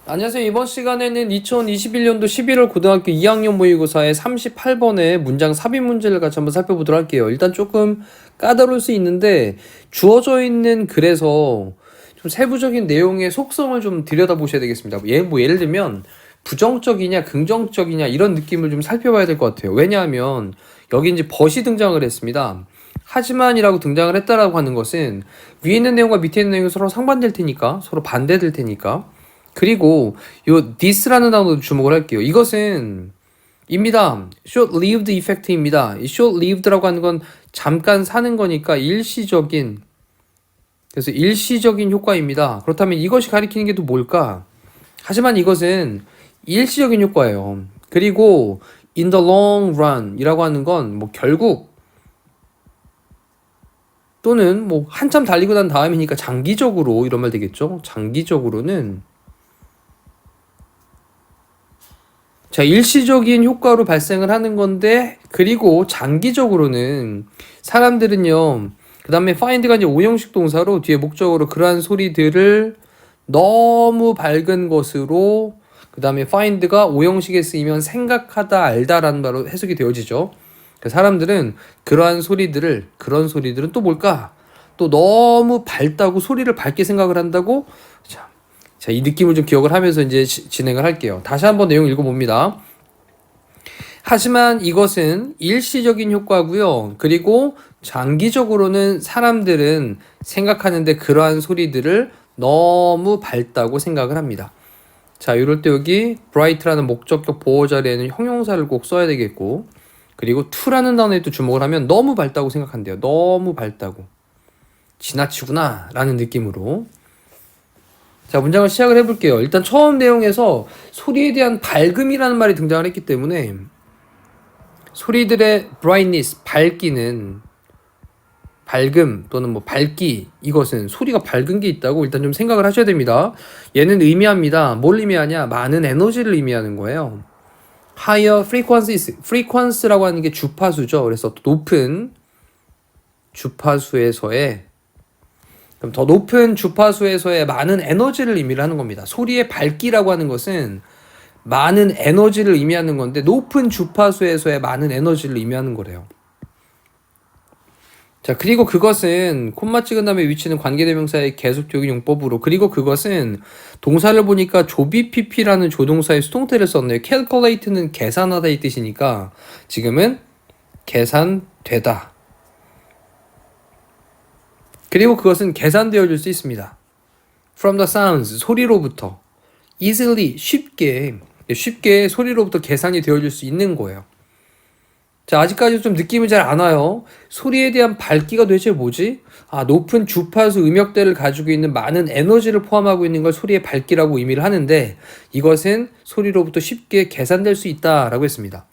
안녕하세요. 이번 시간에는 2021년도 11월 고등학교 2학년 모의고사의 38번의 문장 삽입 문제를 같이 한번 살펴보도록 할게요. 일단 조금 까다로울 수 있는데 주어져 있는 글에서 좀 세부적인 내용의 속성을 좀 들여다보셔야 되겠습니다. 예를 들면 부정적이냐 긍정적이냐 이런 느낌을 좀 살펴봐야 될 것 같아요. 왜냐하면 여기 이제 but이 등장을 했습니다. 하지만이라고 등장을 했다라고 하는 것은 위에 있는 내용과 밑에 있는 내용이 서로 상반될 테니까, 서로 반대될 테니까. 그리고 요 this라는 단어도 주목을 할게요. 이것은 입니다. short-lived effect입니다. 이 short-lived라고 하는 건 잠깐 사는 거니까 일시적인, 그래서 일시적인 효과입니다. 그렇다면 이것이 가리키는 게 또 뭘까? 하지만 이것은 일시적인 효과예요. 그리고 in the long run 이라고 하는 건 뭐 결국 또는 뭐 한참 달리고 난 다음이니까 장기적으로 이런 말 되겠죠. 장기적으로는 자, 일시적인 효과로 발생을 하는 건데, 그리고 장기적으로는 사람들은요, 그 다음에 find가 이제 오형식 동사로 뒤에 목적으로 그러한 소리들을 너무 밝은 것으로, 그 다음에 find가 오형식에 쓰이면 생각하다, 알다라는 말로 해석이 되어지죠. 사람들은 그러한 소리들을, 그런 소리들은 또 뭘까? 또 너무 밝다고 소리를 밝게 생각을 한다고? 자, 이 느낌을 좀 기억을 하면서 이제 진행을 할게요. 다시 한번 내용 읽어봅니다. 하지만 이것은 일시적인 효과고요. 그리고 장기적으로는 사람들은 생각하는데 그러한 소리들을 너무 밝다고 생각을 합니다. 자, 이럴 때 여기 bright라는 목적격 보호 자리에는 형용사를 꼭 써야 되겠고, 그리고 to라는 단어에 또 주목을 하면 너무 밝다고 생각한대요. 너무 밝다고. 지나치구나 라는 느낌으로. 자, 문장을 시작을 해볼게요. 일단 처음 내용에서 소리에 대한 밝음이라는 말이 등장을 했기 때문에 소리들의 brightness, 밝기는 밝음 또는 뭐 밝기, 이것은 소리가 밝은 게 있다고 일단 좀 생각을 하셔야 됩니다. 얘는 의미합니다. 뭘 의미하냐? 많은 에너지를 의미하는 거예요. higher frequencies, frequency라고 하는 게 주파수죠. 그래서 높은 주파수에서의, 그럼 더 높은 주파수에서의 많은 에너지를 의미를 하는 겁니다. 소리의 밝기라고 하는 것은 많은 에너지를 의미하는 건데 높은 주파수에서의 많은 에너지를 의미하는 거래요. 자, 그리고 그것은 콤마 찍은 다음에 위치는 관계대명사의 계속적인 용법으로, 그리고 그것은 동사를 보니까 조비pp라는 조동사의 수동태를 썼네요. calculate는 계산하다 이 뜻이니까 지금은 계산되다. 그리고 그것은 계산되어질 수 있습니다. From the sounds, 소리로부터. Easily, 쉽게 소리로부터 계산이 되어질 수 있는 거예요. 자, 아직까지 좀 느낌이 잘 안 와요. 소리에 대한 밝기가 도대체 뭐지? 높은 주파수 음역대를 가지고 있는 많은 에너지를 포함하고 있는 걸 소리의 밝기라고 의미를 하는데, 이것은 소리로부터 쉽게 계산될 수 있다라고 했습니다.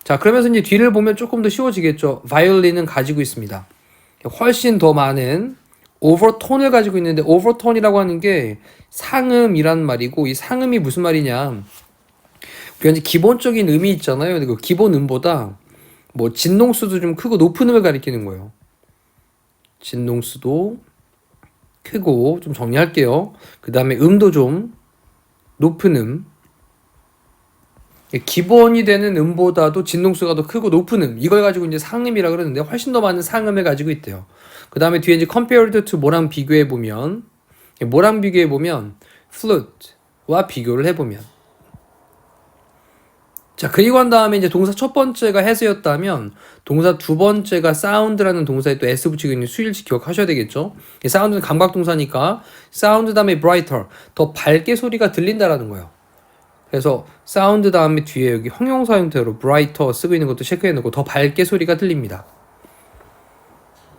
자, 그러면서 이제 뒤를 보면 조금 더 쉬워지겠죠. 바이올린은 가지고 있습니다. 훨씬 더 많은 오버톤을 가지고 있는데, 오버톤이라고 하는 게 상음이란 말이고, 이 상음이 무슨 말이냐, 우리가 이제 기본적인 음이 있잖아요. 그 기본 음보다 뭐 진동수도 좀 크고 높은 음을 가리키는 거예요. 진동수도 크고, 좀 정리할게요. 그 다음에 음도 좀 높은 음, 기본이 되는 음보다도 진동수가 더 크고 높은 음, 이걸 가지고 이제 상음이라 그러는데 훨씬 더 많은 상음을 가지고 있대요. 그 다음에 뒤에 이제 compared to 뭐랑 비교해 보면, flute와 비교를 해보면, 자, 그리고 한 다음에 이제 동사 첫 번째가 has였다면 동사 두 번째가 sound라는 동사에 또 s 붙이고 있는 수일치 기억하셔야 되겠죠. sound는 감각동사니까 sound 다음에 brighter, 더 밝게 소리가 들린다라는 거예요. 그래서 사운드 다음에 뒤에 여기 형용사 형태로 brighter 쓰고 있는 것도 체크해 놓고 더 밝게 소리가 들립니다.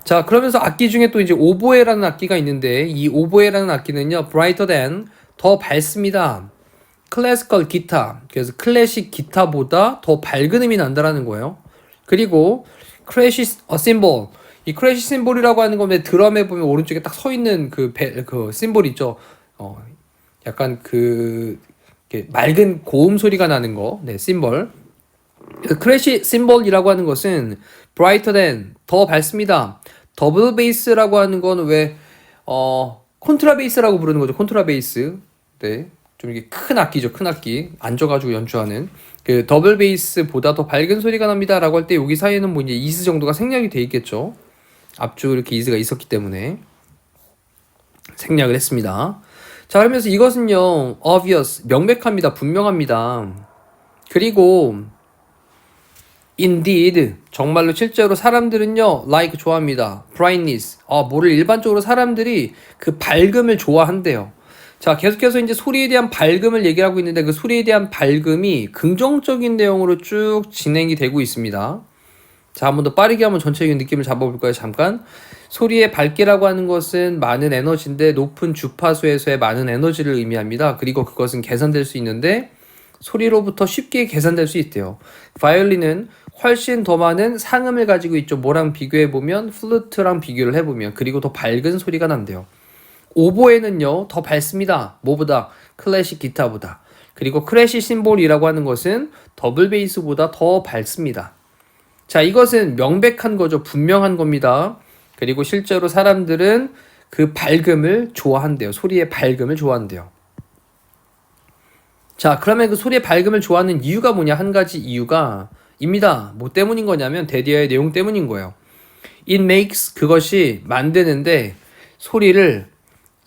자, 그러면서 악기 중에 또 이제 오보에라는 악기가 있는데, 이 오보에라는 악기는요, brighter than, 더 밝습니다. 클래시컬 기타, 그래서 클래식 기타보다 더 밝은 음이 난다라는 거예요. 그리고 크래시 심볼, 이 크래시 심볼이라고 하는 건 드럼에 보면 오른쪽에 딱 서 있는 그 심볼 있죠. 약간 맑은 고음 소리가 나는 거, 네, 심볼. 크래시 심볼이라고 하는 것은 brighter than, 더 밝습니다. 더블 베이스라고 하는 건 왜, 콘트라 베이스라고 부르는 거죠. 콘트라 베이스. 네. 좀 이게 큰 악기죠. 큰 악기. 앉아가지고 연주하는. 그 더블 베이스보다 더 밝은 소리가 납니다. 라고 할 때 여기 사이에는 뭐 이제 이스 정도가 생략이 돼 있겠죠. 앞쪽에 이렇게 이스가 있었기 때문에. 생략을 했습니다. 자, 그러면서 이것은요, obvious, 명백합니다. 분명합니다. 그리고, indeed, 정말로 실제로 사람들은요, like 좋아합니다. brightness, 뭐를 일반적으로 사람들이 그 밝음을 좋아한대요. 자, 계속해서 이제 소리에 대한 밝음을 얘기를 하고 있는데 그 소리에 대한 밝음이 긍정적인 내용으로 쭉 진행이 되고 있습니다. 자, 한번 더 빠르게 한번 전체적인 느낌을 잡아볼까요? 잠깐. 소리의 밝기라고 하는 것은 많은 에너지인데 높은 주파수에서의 많은 에너지를 의미합니다. 그리고 그것은 계산될 수 있는데 소리로부터 쉽게 계산될 수 있대요. 바이올린은 훨씬 더 많은 상음을 가지고 있죠. 뭐랑 비교해보면 플루트랑 비교를 해보면 그리고 더 밝은 소리가 난대요. 오보에는요 더 밝습니다. 뭐보다? 클래식 기타보다. 그리고 크래시 심볼이라고 하는 것은 더블 베이스보다 더 밝습니다. 자, 이것은 명백한 거죠. 분명한 겁니다. 그리고 실제로 사람들은 그 밝음을 좋아한대요. 소리의 밝음을 좋아한대요. 자, 그러면 그 소리의 밝음을 좋아하는 이유가 뭐냐? 한 가지 이유가 입니다. 뭐 때문인 거냐면 데디아의 내용 때문인 거예요. It makes, 그것이 만드는데 소리를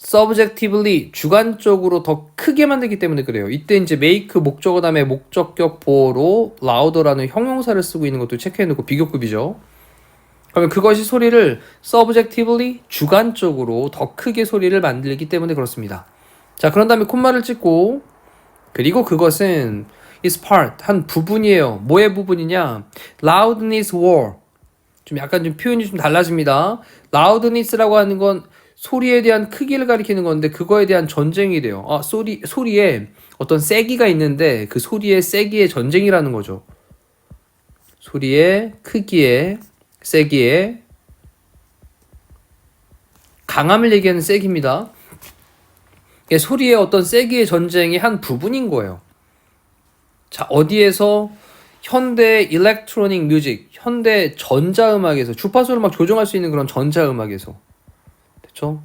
subjectively, 주관적으로 더 크게 만들기 때문에 그래요. 이때 이제 make 목적어 다음에 목적격 보어로 louder라는 형용사를 쓰고 있는 것도 체크해놓고 비교급이죠. 그러면 그것이 소리를 subjectively, 주관적으로 더 크게 소리를 만들기 때문에 그렇습니다. 자, 그런 다음에 콤마를 찍고 그리고 그것은 is part, 한 부분이에요. 뭐의 부분이냐? loudness war. 좀 약간 좀 표현이 좀 달라집니다. loudness라고 하는 건 소리에 대한 크기를 가리키는 건데 그거에 대한 전쟁이 돼요. 소리에 어떤 세기가 있는데 그 소리의 세기의 전쟁이라는 거죠. 소리의 크기에 세기에 강함을 얘기하는 세기입니다. 소리의 어떤 세기의 전쟁의 한 부분인 거예요. 자, 어디에서? 현대 일렉트로닉 뮤직, 현대 전자음악에서 주파수를 막 조정할 수 있는 그런 전자음악에서. 됐죠?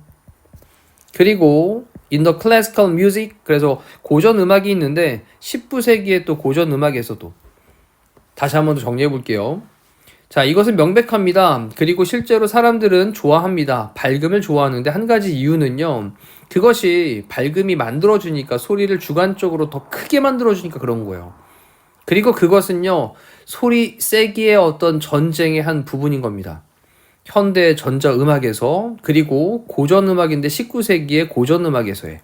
그리고 in the classical music, 그래서 고전 음악이 있는데 19세기의 또 고전 음악에서도. 다시 한번 더 정리해 볼게요. 자, 이것은 명백합니다. 그리고 실제로 사람들은 좋아합니다. 밝음을 좋아하는데 한 가지 이유는요. 그것이 밝음이 만들어주니까 소리를 주관적으로 더 크게 만들어주니까 그런 거예요. 그리고 그것은요. 소리 세기의 어떤 전쟁의 한 부분인 겁니다. 현대 전자음악에서 그리고 고전음악인데 19세기의 고전음악에서의.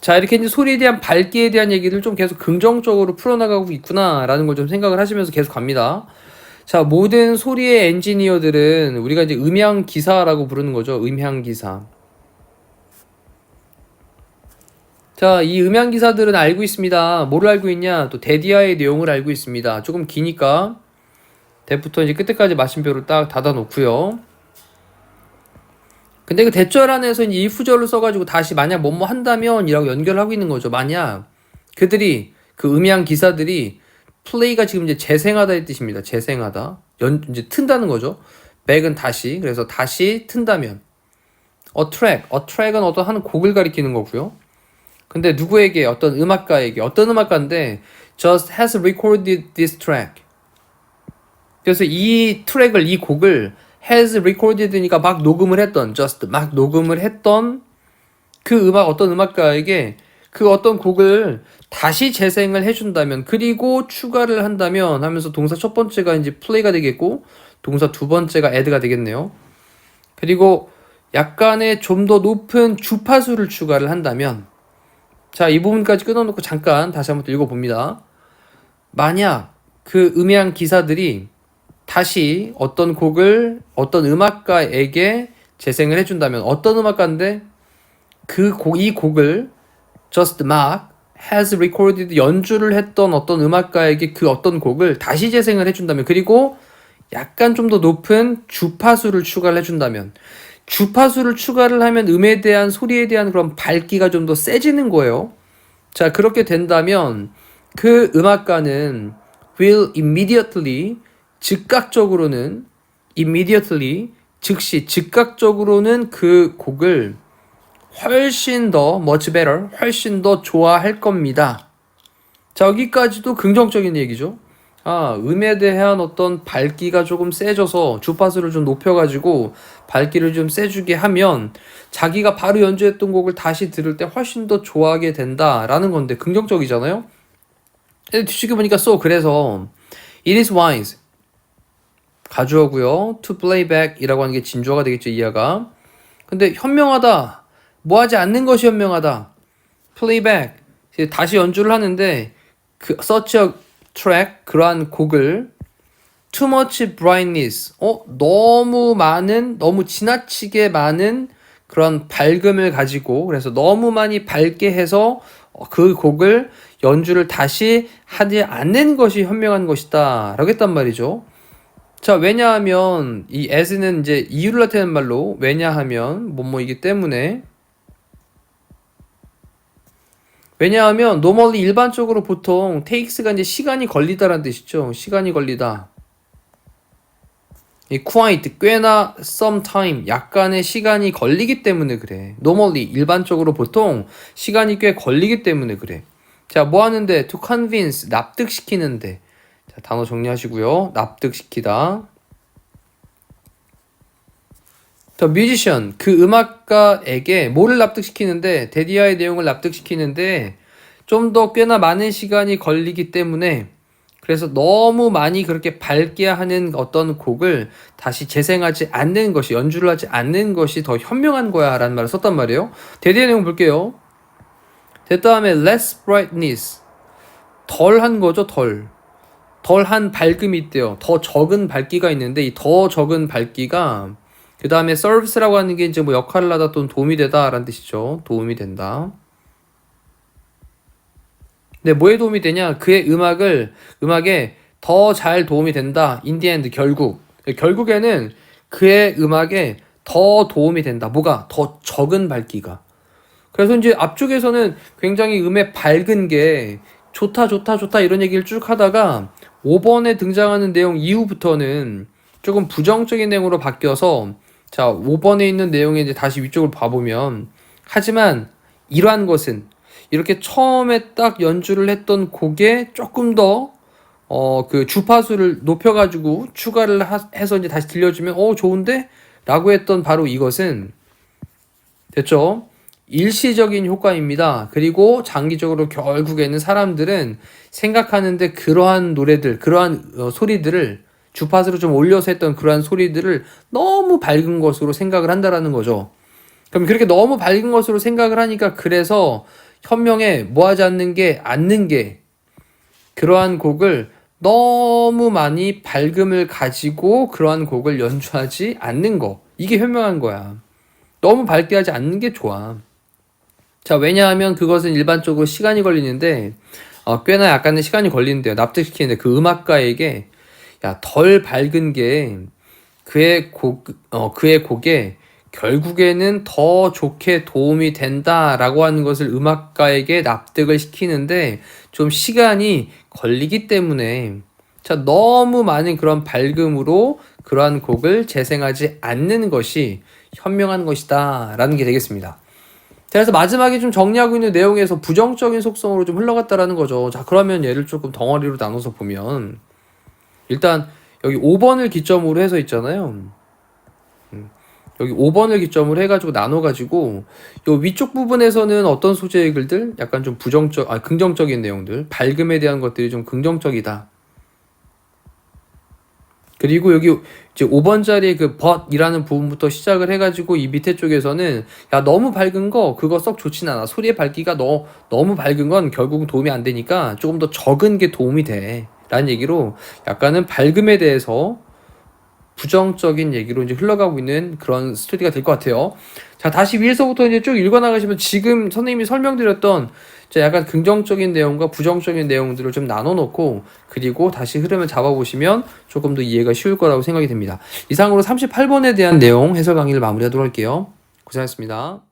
자, 이렇게 이제 소리에 대한 밝기에 대한 얘기를 좀 계속 긍정적으로 풀어나가고 있구나라는 걸 좀 생각을 하시면서 계속 갑니다. 자, 모든 소리의 엔지니어들은 우리가 이제 음향 기사라고 부르는 거죠. 음향 기사. 자, 이 음향 기사들은 알고 있습니다. 뭐를 알고 있냐? 또 데디아의 내용을 알고 있습니다. 조금 기니까 대부터 이제 끝에까지 마침표를 딱 닫아 놓고요. 근데 그 대절 안에서 이제 if절을 써가지고 다시 만약 뭐뭐 한다면 이라고 연결하고 있는 거죠. 만약 그들이 그 음향 기사들이 플레이가 지금 이제 재생하다의 뜻입니다. 재생하다. 이제 튼다는 거죠. back은 다시. 그래서 다시 튼다면. a track은 어떤 한 곡을 가리키는 거고요. 근데 누구에게? 어떤 음악가에게. 어떤 음악가인데 just has recorded this track. 그래서 이 트랙을, 이 곡을 has recorded니까 막 녹음을 했던, just 막 녹음을 했던 그 어떤 음악가에게 그 어떤 곡을 다시 재생을 해준다면, 그리고 추가를 한다면 하면서 동사 첫 번째가 이제 play가 되겠고, 동사 두 번째가 add가 되겠네요. 그리고 약간의 좀 더 높은 주파수를 추가를 한다면, 자, 이 부분까지 끊어놓고 잠깐 다시 한번 또 읽어봅니다. 만약 그 음향 기사들이 다시 어떤 곡을 어떤 음악가에게 재생을 해준다면, 어떤 음악가인데 이 곡을 just 막 has recorded 연주를 했던 어떤 음악가에게 그 어떤 곡을 다시 재생을 해준다면, 그리고 약간 좀 더 높은 주파수를 추가를 해준다면, 주파수를 추가를 하면 음에 대한, 소리에 대한 그런 밝기가 좀 더 세지는 거예요. 자, 그렇게 된다면 그 음악가는 will immediately, 즉각적으로는 immediately 즉시 즉각적으로는 그 곡을 훨씬 더 much better 훨씬 더 좋아할 겁니다. 자, 여기까지도 긍정적인 얘기죠. 음에 대한 어떤 밝기가 조금 세져서 주파수를 좀 높여가지고 밝기를 좀 세주게 하면 자기가 바로 연주했던 곡을 다시 들을 때 훨씬 더 좋아하게 된다라는 건데 긍정적이잖아요. 뒤집게 보니까 그래서 it is wise 가주어고요. to play back 이라고 하는 게 진주어가 되겠죠. 이하가. 근데 현명하다. 뭐 하지 않는 것이 현명하다. play back 다시 연주를 하는데 such a track 그러한 곡을 too much brightness 너무 지나치게 많은 그런 밝음을 가지고 그래서 너무 많이 밝게 해서 그 곡을 연주를 다시 하지 않는 것이 현명한 것이다 라고 했단 말이죠. 자, 왜냐하면 이 as는 이제 이유를 나타내는 말로 왜냐하면 뭐뭐이기 때문에 왜냐하면 normally 일반적으로 보통 takes가 이제 시간이 걸리다라는 뜻이죠. 시간이 걸리다. 이 quite 꽤나 some time 약간의 시간이 걸리기 때문에 그래. normally 일반적으로 보통 시간이 꽤 걸리기 때문에 그래. 자, 뭐 하는데 to convince 납득시키는데. 자, 단어 정리하시고요. 납득시키다. 더 뮤지션 그 음악가에게 뭐를 납득시키는데 데디아의 내용을 납득시키는데 좀 더 꽤나 많은 시간이 걸리기 때문에 그래서 너무 많이 그렇게 밝게 하는 어떤 곡을 다시 재생하지 않는 것이 연주를 하지 않는 것이 더 현명한 거야 라는 말을 썼단 말이에요. 데디아의 내용 볼게요. 그 다음에 less brightness 덜한 거죠. 덜한 밝음이 있대요. 더 적은 밝기가 있는데 이 더 적은 밝기가 그 다음에 service라고 하는 게 이제 뭐 역할을 하다 또는 도움이 되다 라는 뜻이죠. 도움이 된다. 근데 뭐에 도움이 되냐? 그의 음악에 더 잘 도움이 된다. in the end, 결국에는 그의 음악에 더 도움이 된다. 뭐가? 더 적은 밝기가. 그래서 이제 앞쪽에서는 굉장히 음의 밝은 게 좋다 이런 얘기를 쭉 하다가 5번에 등장하는 내용 이후부터는 조금 부정적인 내용으로 바뀌어서 자, 5번에 있는 내용에 이제 다시 위쪽을 봐보면 하지만 이러한 것은 이렇게 처음에 딱 연주를 했던 곡에 조금 더 그 주파수를 높여가지고 추가를 해서 이제 다시 들려주면 좋은데? 라고 했던 바로 이것은 됐죠? 일시적인 효과입니다. 그리고 장기적으로 결국에는 사람들은 생각하는데 그러한 노래들, 그러한 소리들을 주파수를 좀 올려서 했던 그러한 소리들을 너무 밝은 것으로 생각을 한다라는 거죠. 그럼 그렇게 너무 밝은 것으로 생각을 하니까 그래서 현명에 뭐 하지 않는 게 그러한 곡을 너무 많이 밝음을 가지고 그러한 곡을 연주하지 않는 거. 이게 현명한 거야. 너무 밝게 하지 않는 게 좋아. 자, 왜냐하면 그것은 일반적으로 시간이 걸리는데 꽤나 약간의 시간이 걸리는데요. 납득시키는데 그 음악가에게 덜 밝은 게 그의 곡에 결국에는 더 좋게 도움이 된다라고 하는 것을 음악가에게 납득을 시키는데 좀 시간이 걸리기 때문에 자, 너무 많은 그런 밝음으로 그러한 곡을 재생하지 않는 것이 현명한 것이다 라는 게 되겠습니다. 자, 그래서 마지막에 좀 정리하고 있는 내용에서 부정적인 속성으로 좀 흘러갔다라는 거죠. 자, 그러면 얘를 조금 덩어리로 나눠서 보면 일단 여기 5번을 기점으로 해서 있잖아요. 여기 5번을 기점으로 해가지고 나눠가지고 요 위쪽 부분에서는 어떤 소재의 글들? 약간 좀 긍정적인 내용들, 밝음에 대한 것들이 좀 긍정적이다. 그리고 여기 이제 5번 자리에 그 but이라는 부분부터 시작을 해가지고 이 밑에 쪽에서는 너무 밝은 거 그거 썩 좋진 않아. 소리의 밝기가 너무 밝은 건 결국은 도움이 안 되니까 조금 더 적은 게 도움이 돼. 라는 얘기로 약간은 밝음에 대해서 부정적인 얘기로 이제 흘러가고 있는 그런 스토리가 될 것 같아요. 자, 다시 위에서부터 이제 쭉 읽어나가시면 지금 선생님이 설명드렸던 약간 긍정적인 내용과 부정적인 내용들을 좀 나눠놓고 그리고 다시 흐름을 잡아보시면 조금 더 이해가 쉬울 거라고 생각이 됩니다. 이상으로 38번에 대한 내용 해설 강의를 마무리하도록 할게요. 고생하셨습니다.